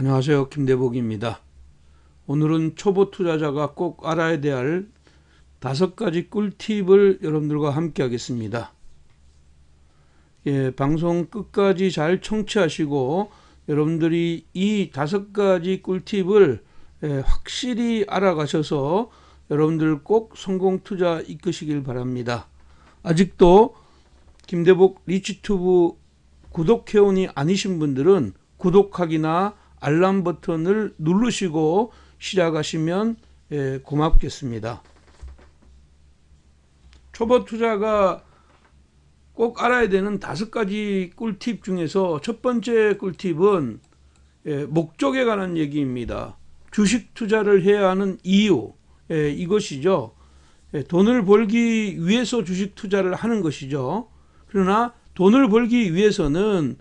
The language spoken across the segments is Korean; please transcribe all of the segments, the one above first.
안녕하세요. 김대복입니다. 오늘은 초보 투자자가 꼭 알아야 될 5가지 꿀팁을 여러분들과 함께 하겠습니다. 방송 끝까지 잘 청취하시고 여러분들이 이 5가지 꿀팁을 확실히 알아가셔서 여러분들 꼭 성공 투자 이끄시길 바랍니다. 아직도 김대복 리치튜브 구독회원이 아니신 분들은 구독하기나 알람 버튼을 누르시고 시작하시면 고맙겠습니다. 초보 투자가 꼭 알아야 되는 5가지 꿀팁 중에서 첫 번째 꿀팁은 목적에 관한 얘기입니다. 주식 투자를 해야 하는 이유, 이것이죠. 돈을 벌기 위해서 주식 투자를 하는 것이죠. 그러나 돈을 벌기 위해서는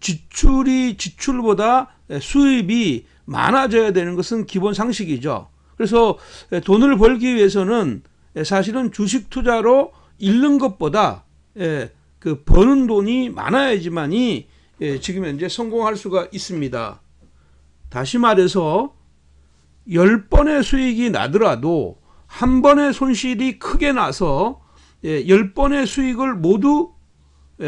지출이 지출보다 수입이 많아져야 되는 것은 기본 상식이죠. 그래서 돈을 벌기 위해서는 사실은 주식 투자로 잃는 것보다 버는 돈이 많아야지만이 지금 현재 성공할 수가 있습니다. 다시 말해서 10번의 수익이 나더라도 한 번의 손실이 크게 나서 10번의 수익을 모두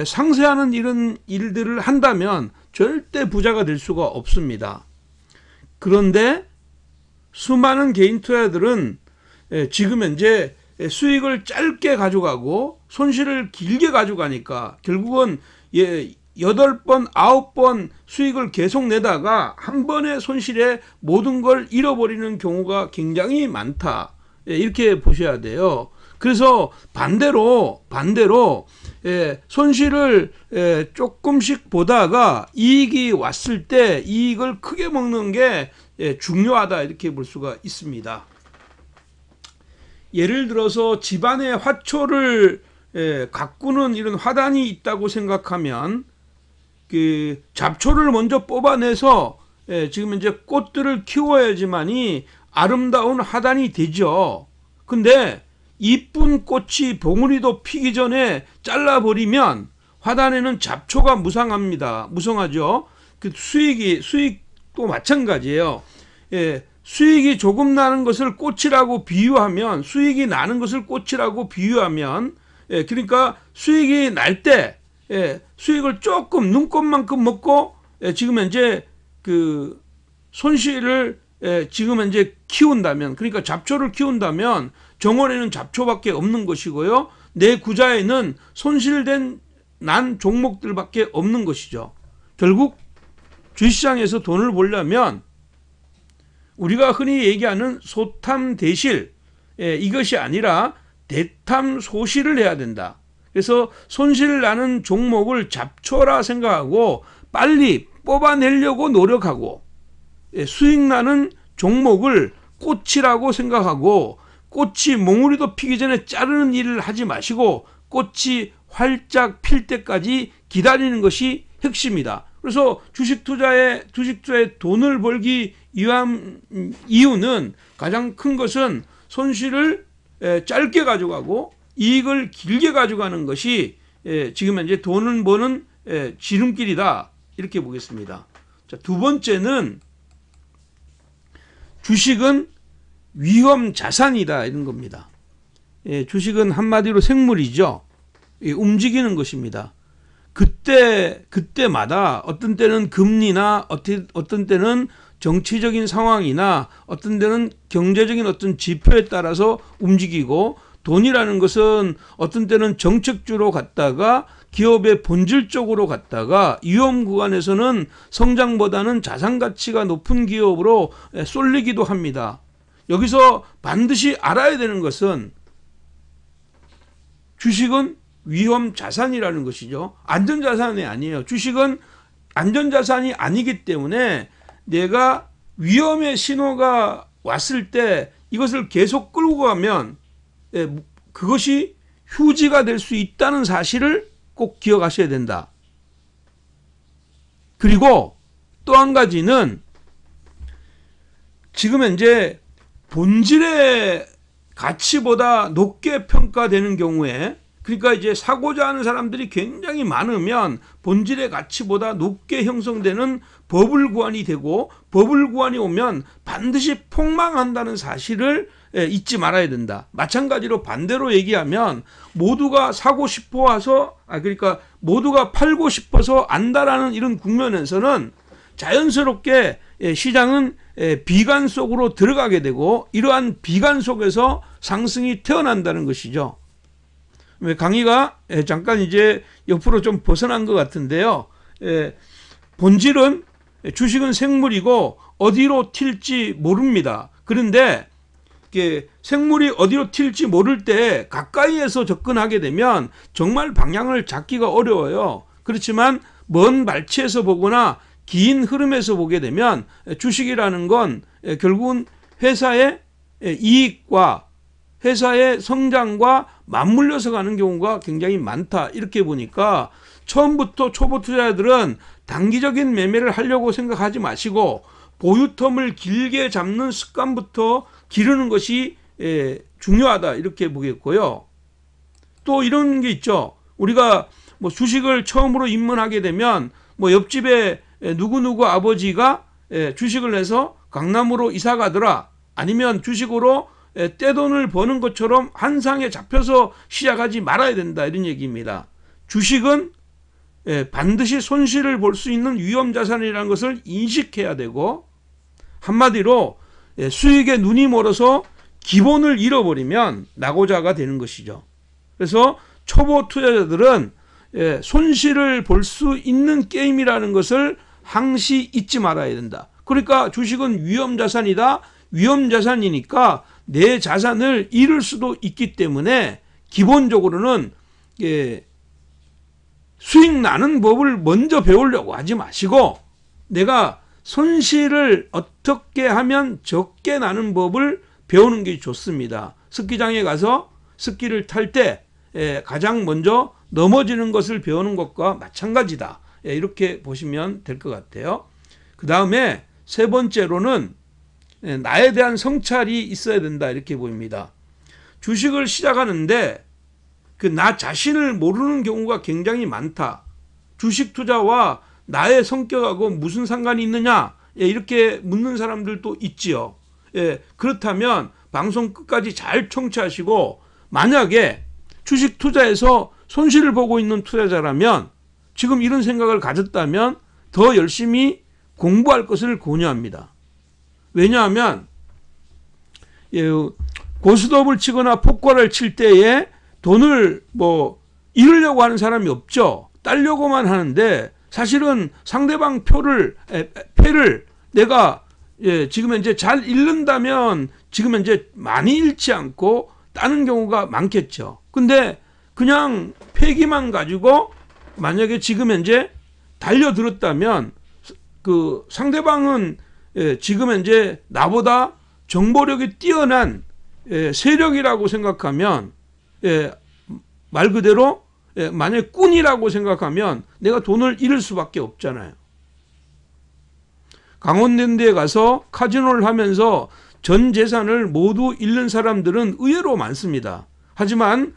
상쇄하는 이런 일들을 한다면 절대 부자가 될 수가 없습니다. 그런데 수많은 개인 투자자들은 지금 현재 수익을 짧게 가져가고 손실을 길게 가져가니까 결국은 8번, 9번 수익을 계속 내다가 한 번의 손실에 모든 걸 잃어버리는 경우가 굉장히 많다. 이렇게 보셔야 돼요. 그래서 반대로 손실을 조금씩 보다가 이익이 왔을 때 이익을 크게 먹는 게 중요하다 이렇게 볼 수가 있습니다. 예를 들어서 집안에 화초를 가꾸는 이런 화단이 있다고 생각하면 잡초를 먼저 뽑아내서 지금 이제 꽃들을 키워야지만이 아름다운 화단이 되죠. 근데 이쁜 꽃이 봉우리도 피기 전에 잘라버리면 화단에는 잡초가 무성하죠. 수익도 마찬가지예요. 수익이 조금 나는 것을 꽃이라고 비유하면 그러니까 수익이 날 때 수익을 조금 눈곱만큼 먹고 지금 현재 손실을 지금 현재 키운다면, 그러니까 잡초를 키운다면 정원에는 잡초밖에 없는 것이고요. 내 구자에는 난 종목들밖에 없는 것이죠. 결국 주식시장에서 돈을 벌려면 우리가 흔히 얘기하는 소탐대실, 이것이 아니라 대탐소실을 해야 된다. 그래서 손실 나는 종목을 잡초라 생각하고 빨리 뽑아내려고 노력하고, 수익 나는 종목을 꽃이라고 생각하고 꽃이 몽우리도 피기 전에 자르는 일을 하지 마시고 꽃이 활짝 필 때까지 기다리는 것이 핵심이다. 그래서 주식 투자에 돈을 벌기 위한 이유는, 가장 큰 것은 손실을 짧게 가져가고 이익을 길게 가져가는 것이 지금 현재 돈을 버는 지름길이다 이렇게 보겠습니다. 자, 두 번째는 주식은 위험 자산이다 이런 겁니다. 주식은 한마디로 생물이죠. 움직이는 것입니다. 그때마다 어떤 때는 금리나 어떤 때는 정치적인 상황이나 어떤 때는 경제적인 어떤 지표에 따라서 움직이고, 돈이라는 것은 어떤 때는 정책주로 갔다가 기업의 본질적으로 갔다가 위험 구간에서는 성장보다는 자산 가치가 높은 기업으로 쏠리기도 합니다. 여기서 반드시 알아야 되는 것은 주식은 위험 자산이라는 것이죠. 안전자산이 아니에요. 주식은 안전자산이 아니기 때문에 내가 위험의 신호가 왔을 때 이것을 계속 끌고 가면 그것이 휴지가 될 수 있다는 사실을 꼭 기억하셔야 된다. 그리고 또 한 가지는 지금 현재 본질의 가치보다 높게 평가되는 경우에 그러니까 이제 사고자 하는 사람들이 굉장히 많으면 본질의 가치보다 높게 형성되는 버블구안이 되고, 버블구안이 오면 반드시 폭망한다는 사실을 잊지 말아야 된다. 마찬가지로 반대로 얘기하면 모두가 사고 싶어 와서, 그러니까 모두가 팔고 싶어서 안다라는 이런 국면에서는 자연스럽게 시장은 비관 속으로 들어가게 되고, 이러한 비관 속에서 상승이 태어난다는 것이죠. 강의가 잠깐 이제 옆으로 좀 벗어난 것 같은데요. 본질은 주식은 생물이고 어디로 튈지 모릅니다. 그런데 생물이 어디로 튈지 모를 때 가까이에서 접근하게 되면 정말 방향을 잡기가 어려워요. 그렇지만 먼 발치에서 보거나 긴 흐름에서 보게 되면 주식이라는 건 결국은 회사의 이익과 회사의 성장과 맞물려서 가는 경우가 굉장히 많다. 이렇게 보니까 처음부터 초보 투자자들은 단기적인 매매를 하려고 생각하지 마시고 보유텀을 길게 잡는 습관부터 기르는 것이 중요하다. 이렇게 보겠고요. 또 이런 게 있죠. 우리가 뭐 주식을 처음으로 입문하게 되면 뭐 옆집에 누구누구 아버지가 주식을 내서 강남으로 이사 가더라. 아니면 주식으로 떼돈을 버는 것처럼 한상에 잡혀서 시작하지 말아야 된다. 이런 얘기입니다. 주식은 반드시 손실을 볼 수 있는 위험자산이라는 것을 인식해야 되고, 한마디로 수익에 눈이 멀어서 기본을 잃어버리면 낙오자가 되는 것이죠. 그래서 초보 투자자들은 손실을 볼 수 있는 게임이라는 것을 항시 잊지 말아야 된다. 그러니까 주식은 위험자산이다. 위험자산이니까 내 자산을 잃을 수도 있기 때문에 기본적으로는 수익 나는 법을 먼저 배우려고 하지 마시고, 내가 손실을 어떻게 하면 적게 나는 법을 배우는 게 좋습니다. 스키장에 가서 스키를 탈 때 가장 먼저 넘어지는 것을 배우는 것과 마찬가지다. 이렇게 보시면 될 것 같아요. 그 다음에 세 번째로는 나에 대한 성찰이 있어야 된다. 이렇게 보입니다. 주식을 시작하는데 나 자신을 모르는 경우가 굉장히 많다. 주식 투자와 나의 성격하고 무슨 상관이 있느냐? 이렇게 묻는 사람들도 있지요. 그렇다면 방송 끝까지 잘 청취하시고, 만약에 주식 투자에서 손실을 보고 있는 투자자라면, 지금 이런 생각을 가졌다면 더 열심히 공부할 것을 권유합니다. 왜냐하면 고스톱을 치거나 포커를 칠 때에 돈을 잃으려고 하는 사람이 없죠. 따려고만 하는데, 사실은 상대방 패를 내가 지금 현재 잘 잃는다면 지금 현재 많이 잃지 않고 따는 경우가 많겠죠. 근데 그냥 패기만 가지고 만약에 지금 현재 달려들었다면 그 상대방은 지금 현재 나보다 정보력이 뛰어난 세력이라고 생각하면, 말 그대로 만약에 꾼이라고 생각하면 내가 돈을 잃을 수밖에 없잖아요. 강원랜드에 가서 카지노를 하면서 전 재산을 모두 잃는 사람들은 의외로 많습니다. 하지만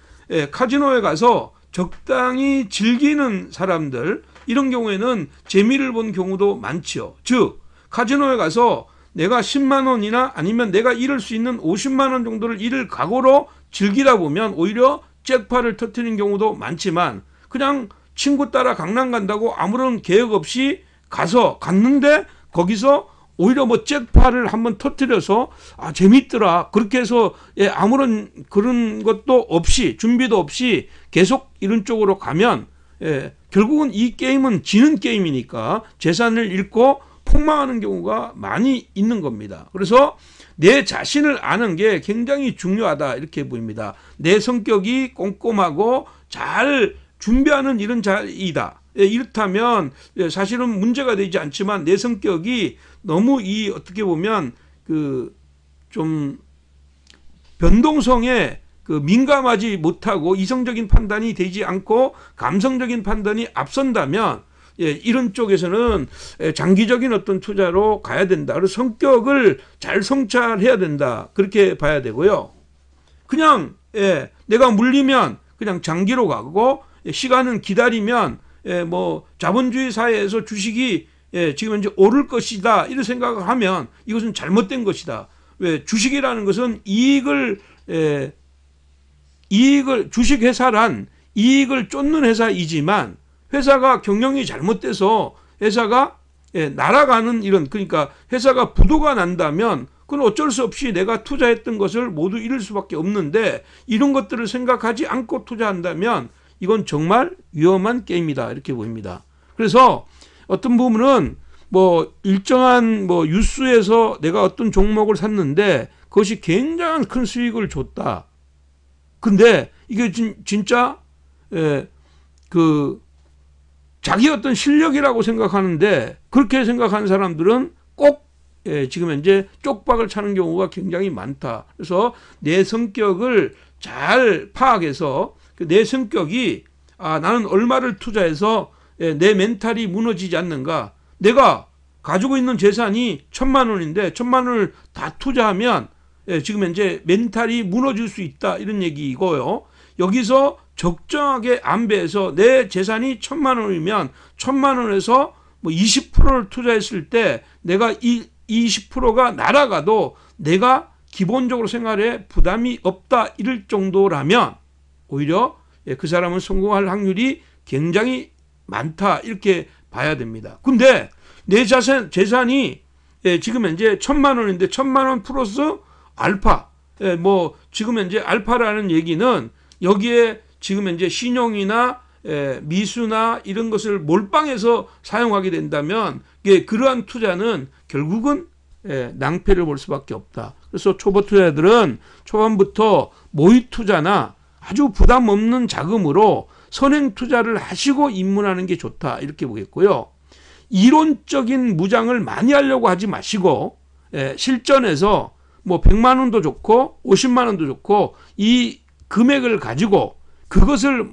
카지노에 가서 적당히 즐기는 사람들, 이런 경우에는 재미를 본 경우도 많지요. 즉 카지노에 가서 내가 10만 원이나 아니면 내가 잃을 수 있는 50만 원 정도를 잃을 각오로 즐기다 보면 오히려 잭팟을 터뜨리는 경우도 많지만, 그냥 친구 따라 강남 간다고 아무런 계획 없이 갔는데 거기서 오히려 잭팟을 한번 터뜨려서 재밌더라, 그렇게 해서 아무런 그런 것도 없이, 준비도 없이 계속 이런 쪽으로 가면 결국은 이 게임은 지는 게임이니까 재산을 잃고 폭망하는 경우가 많이 있는 겁니다. 그래서 내 자신을 아는 게 굉장히 중요하다. 이렇게 보입니다. 내 성격이 꼼꼼하고 잘 준비하는 이런 자이다. 이렇다면 사실은 문제가 되지 않지만, 내 성격이 너무 어떻게 보면 좀 변동성에 민감하지 못하고 이성적인 판단이 되지 않고 감성적인 판단이 앞선다면, 이런 쪽에서는 장기적인 어떤 투자로 가야 된다. 그래서 성격을 잘 성찰해야 된다. 그렇게 봐야 되고요. 그냥 내가 물리면 그냥 장기로 가고 시간은 기다리면 뭐 자본주의 사회에서 주식이 지금 현재 오를 것이다 이런 생각을 하면 이것은 잘못된 것이다. 왜 주식이라는 것은 이익을 주식회사란 이익을 쫓는 회사이지만 회사가 경영이 잘못돼서 회사가 날아가는 이런 그러니까 회사가 부도가 난다면 그건 어쩔 수 없이 내가 투자했던 것을 모두 잃을 수밖에 없는데 이런 것들을 생각하지 않고 투자한다면 이건 정말 위험한 게임이다 이렇게 보입니다. 그래서 어떤 부분은 뭐 일정한 뭐 뉴스에서 내가 어떤 종목을 샀는데 그것이 굉장한 큰 수익을 줬다. 근데 이게 진짜 그 자기 어떤 실력이라고 생각하는데 그렇게 생각하는 사람들은 꼭 지금 현재 쪽박을 차는 경우가 굉장히 많다. 그래서 내 성격을 잘 파악해서 내 성격이 나는 얼마를 투자해서 내 멘탈이 무너지지 않는가. 내가 가지고 있는 재산이 1,000만 원인데 1,000만 원을 다 투자하면 지금 현재 멘탈이 무너질 수 있다 이런 얘기이고요. 여기서 적정하게 안배해서 내 재산이 1,000만 원이면 1,000만 원에서 뭐 20%를 투자했을 때 내가 이 20%가 날아가도 내가 기본적으로 생활에 부담이 없다 이럴 정도라면 오히려 그 사람은 성공할 확률이 굉장히 많다 이렇게 봐야 됩니다. 근데 내 재산이 지금 현재 1,000만 원인데 1,000만 원 플러스 알파 뭐 지금 현재 알파라는 얘기는 여기에 지금 현재 신용이나 미수나 이런 것을 몰빵해서 사용하게 된다면 그러한 투자는 결국은 낭패를 볼 수밖에 없다. 그래서 초보 투자자들은 초반부터 모의 투자나 아주 부담 없는 자금으로 선행 투자를 하시고 입문하는 게 좋다 이렇게 보겠고요. 이론적인 무장을 많이 하려고 하지 마시고 실전에서 뭐 100만 원도 좋고 50만 원도 좋고 이 금액을 가지고 그것을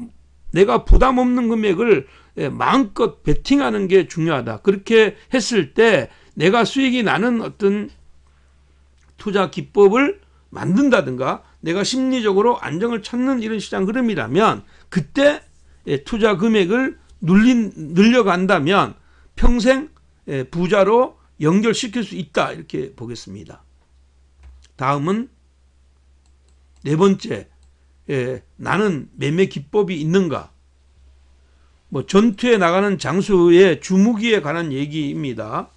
내가 부담 없는 금액을 마음껏 베팅하는 게 중요하다. 그렇게 했을 때 내가 수익이 나는 어떤 투자 기법을 만든다든가 내가 심리적으로 안정을 찾는 이런 시장 흐름이라면 그때 투자 금액을 늘려간다면 평생 부자로 연결시킬 수 있다 이렇게 보겠습니다. 다음은 네 번째, 나는 매매 기법이 있는가? 뭐 전투에 나가는 장수의 주무기에 관한 얘기입니다.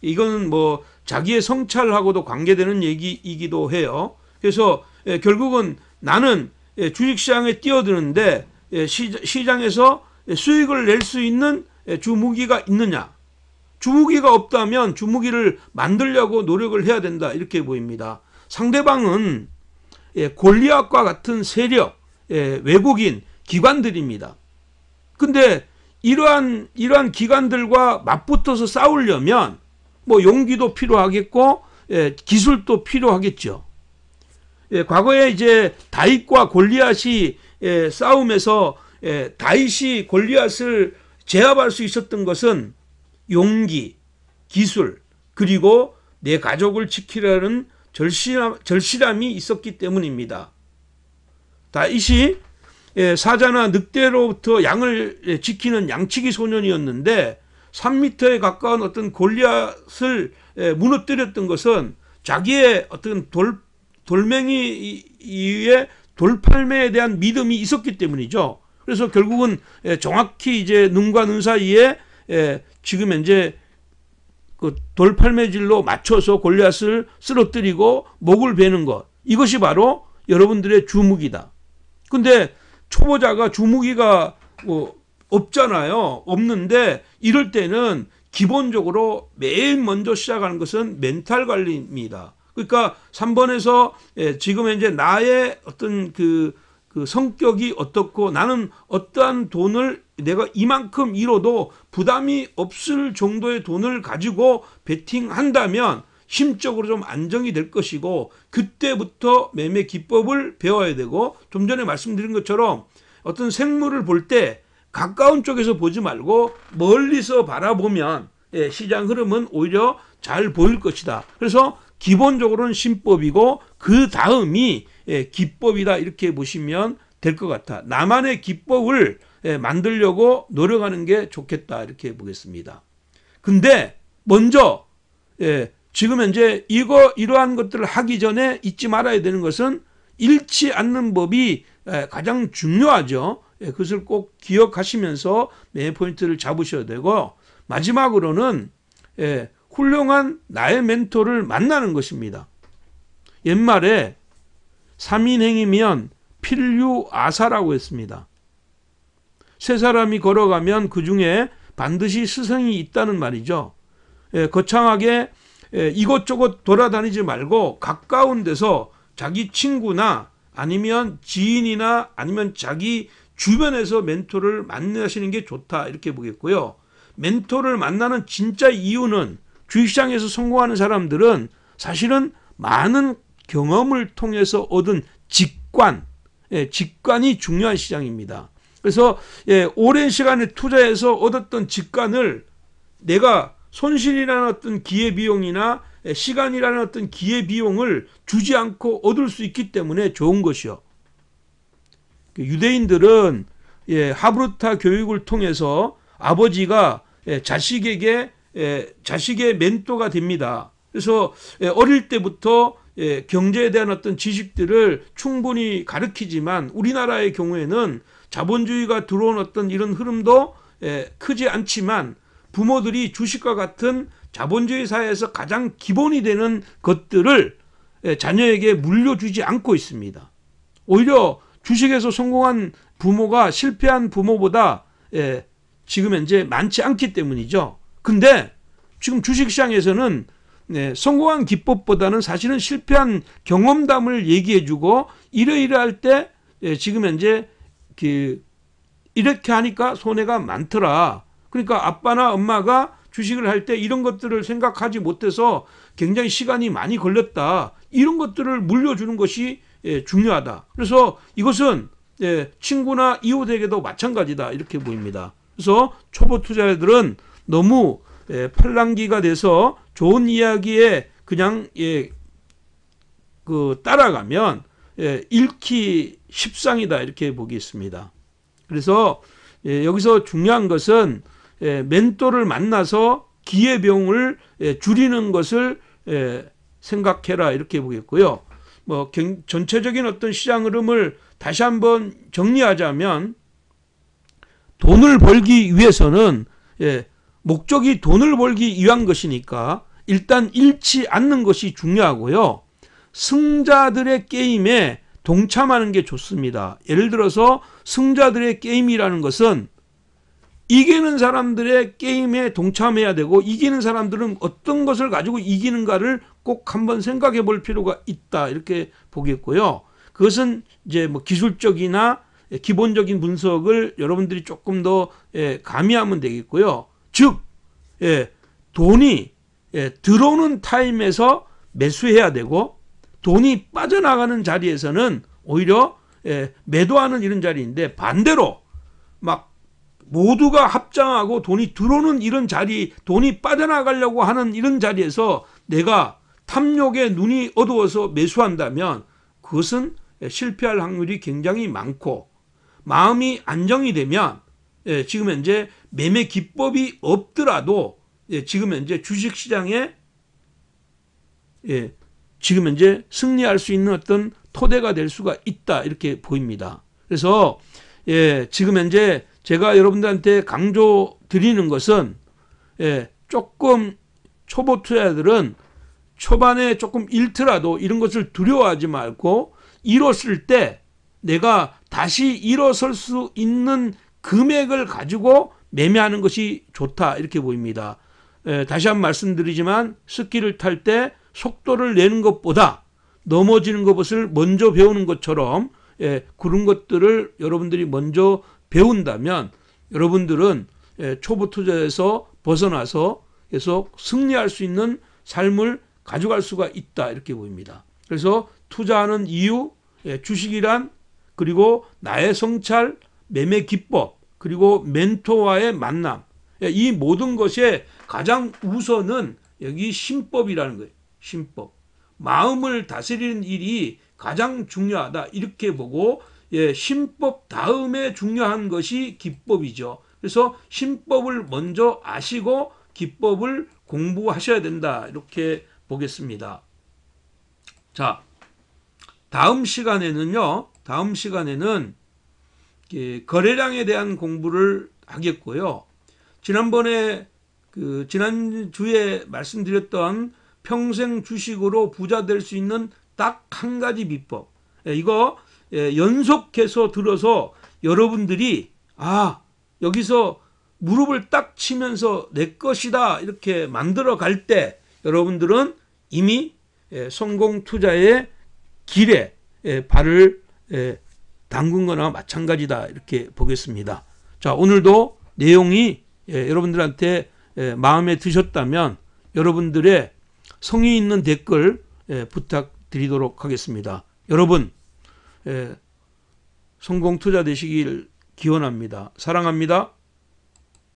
이거는 뭐 자기의 성찰하고도 관계되는 얘기이기도 해요. 그래서 결국은 나는 주식시장에 뛰어드는데 시장에서 수익을 낼 수 있는 주무기가 있느냐? 주무기가 없다면 주무기를 만들려고 노력을 해야 된다 이렇게 보입니다. 상대방은 골리앗과 같은 세력, 외국인, 기관들입니다. 근데 이러한 기관들과 맞붙어서 싸우려면 뭐 용기도 필요하겠고 기술도 필요하겠죠. 과거에 이제 다윗과 골리앗이 싸움에서 다윗이 골리앗을 제압할 수 있었던 것은 용기, 기술, 그리고 내 가족을 지키려는 절실함이 있었기 때문입니다. 다윗이 사자나 늑대로부터 양을 지키는 양치기 소년이었는데 3m에 가까운 어떤 골리앗을 무너뜨렸던 것은 자기의 어떤 돌멩이 위에 돌팔매에 대한 믿음이 있었기 때문이죠. 그래서 결국은 정확히 이제 눈과 눈 사이에 지금 현재 그 돌팔매질로 맞춰서 골리앗을 쓰러뜨리고 목을 베는 것, 이것이 바로 여러분들의 주무기다. 근데 초보자가 주무기가 뭐 없잖아요. 없는데 이럴 때는 기본적으로 매일 먼저 시작하는 것은 멘탈 관리입니다. 그러니까 3번에서 지금 현재 나의 어떤 그 성격이 어떻고 나는 어떠한 돈을 내가 이만큼 잃어도 부담이 없을 정도의 돈을 가지고 베팅한다면 심적으로 좀 안정이 될 것이고 그때부터 매매 기법을 배워야 되고 좀 전에 말씀드린 것처럼 어떤 생물을 볼 때 가까운 쪽에서 보지 말고 멀리서 바라보면 시장 흐름은 오히려 잘 보일 것이다. 그래서 기본적으로는 신법이고 그 다음이 기법이다 이렇게 보시면 될 것 같아. 나만의 기법을 만들려고 노력하는 게 좋겠다 이렇게 보겠습니다. 근데 먼저 지금 현재 이러한 것들을 하기 전에 잊지 말아야 되는 것은 잃지 않는 법이 가장 중요하죠. 그것을 꼭 기억하시면서 매 포인트를 잡으셔야 되고, 마지막으로는 훌륭한 나의 멘토를 만나는 것입니다. 옛말에 3인행이면 필유아사라고 했습니다. 세 사람이 걸어가면 그 중에 반드시 스승이 있다는 말이죠. 거창하게 이것저것 돌아다니지 말고 가까운 데서 자기 친구나 아니면 지인이나 아니면 자기 주변에서 멘토를 만나시는 게 좋다 이렇게 보겠고요. 멘토를 만나는 진짜 이유는, 주식시장에서 성공하는 사람들은 사실은 많은 경험을 통해서 얻은 직관이 중요한 시장입니다. 그래서 오랜 시간에 투자해서 얻었던 직관을 내가 손실이라는 어떤 기회비용이나 시간이라는 어떤 기회비용을 주지 않고 얻을 수 있기 때문에 좋은 것이요. 유대인들은 하브루타 교육을 통해서 아버지가 자식에게 자식의 멘토가 됩니다. 그래서 어릴 때부터 경제에 대한 어떤 지식들을 충분히 가르치지만, 우리나라의 경우에는 자본주의가 들어온 어떤 이런 흐름도 크지 않지만 부모들이 주식과 같은 자본주의 사회에서 가장 기본이 되는 것들을 자녀에게 물려주지 않고 있습니다. 오히려 주식에서 성공한 부모가 실패한 부모보다 지금 현재 많지 않기 때문이죠. 근데 지금 주식시장에서는 성공한 기법보다는 사실은 실패한 경험담을 얘기해주고, 이러이러할 때 지금 현재 이렇게 하니까 손해가 많더라. 그러니까 아빠나 엄마가 주식을 할 때 이런 것들을 생각하지 못해서 굉장히 시간이 많이 걸렸다. 이런 것들을 물려주는 것이 중요하다. 그래서 이것은 친구나 이웃에게도 마찬가지다 이렇게 보입니다. 그래서 초보 투자자들은 너무 팔랑귀가 돼서 좋은 이야기에 그냥 따라가면 잃기 십상이다 이렇게 보겠습니다. 그래서 여기서 중요한 것은 멘토를 만나서 기회비용을 줄이는 것을 생각해라 이렇게 보겠고요. 전체적인 어떤 시장 흐름을 다시 한번 정리하자면, 돈을 벌기 위해서는 목적이 돈을 벌기 위한 것이니까 일단 잃지 않는 것이 중요하고요. 승자들의 게임에 동참하는 게 좋습니다. 예를 들어서 승자들의 게임이라는 것은 이기는 사람들의 게임에 동참해야 되고, 이기는 사람들은 어떤 것을 가지고 이기는가를 꼭 한번 생각해 볼 필요가 있다 이렇게 보겠고요. 그것은 이제 기술적이나 기본적인 분석을 여러분들이 조금 더 가미하면 되겠고요. 즉 돈이 들어오는 타임에서 매수해야 되고, 돈이 빠져나가는 자리에서는 오히려 매도하는 이런 자리인데, 반대로 막 모두가 합장하고 돈이 들어오는 이런 자리, 돈이 빠져나가려고 하는 이런 자리에서 내가 탐욕에 눈이 어두워서 매수한다면 그것은 실패할 확률이 굉장히 많고, 마음이 안정이 되면 지금 현재 매매 기법이 없더라도 지금 현재 주식시장에 지금 현재 승리할 수 있는 어떤 토대가 될 수가 있다 이렇게 보입니다. 그래서 지금 현재 제가 여러분들한테 강조 드리는 것은, 조금 초보 투자자들은 초반에 조금 잃더라도 이런 것을 두려워하지 말고, 잃었을 때 내가 다시 일어설 수 있는 금액을 가지고 매매하는 것이 좋다 이렇게 보입니다. 다시 한번 말씀드리지만, 스키를 탈 때 속도를 내는 것보다 넘어지는 것을 먼저 배우는 것처럼 그런 것들을 여러분들이 먼저 배운다면 여러분들은 초보 투자에서 벗어나서 계속 승리할 수 있는 삶을 가져갈 수가 있다 이렇게 보입니다. 그래서 투자하는 이유, 주식이란, 그리고 나의 성찰, 매매 기법, 그리고 멘토와의 만남, 이 모든 것에 가장 우선은 여기 신법이라는 거예요. 신법. 마음을 다스리는 일이 가장 중요하다 이렇게 보고, 신법 다음에 중요한 것이 기법이죠. 그래서 신법을 먼저 아시고 기법을 공부하셔야 된다. 이렇게 보겠습니다. 자, 다음 시간에는 거래량에 대한 공부를 하겠고요. 지난번에 지난주에 말씀드렸던 평생 주식으로 부자 될 수 있는 딱 한 가지 비법. 이거 연속해서 들어서 여러분들이 여기서 무릎을 딱 치면서 내 것이다 이렇게 만들어 갈 때 여러분들은 이미 성공 투자의 길에 발을 담근 거나 마찬가지다 이렇게 보겠습니다. 자, 오늘도 내용이 여러분들한테 마음에 드셨다면 여러분들의 성의 있는 댓글 부탁드리도록 하겠습니다. 여러분 성공 투자 되시길 기원합니다. 사랑합니다.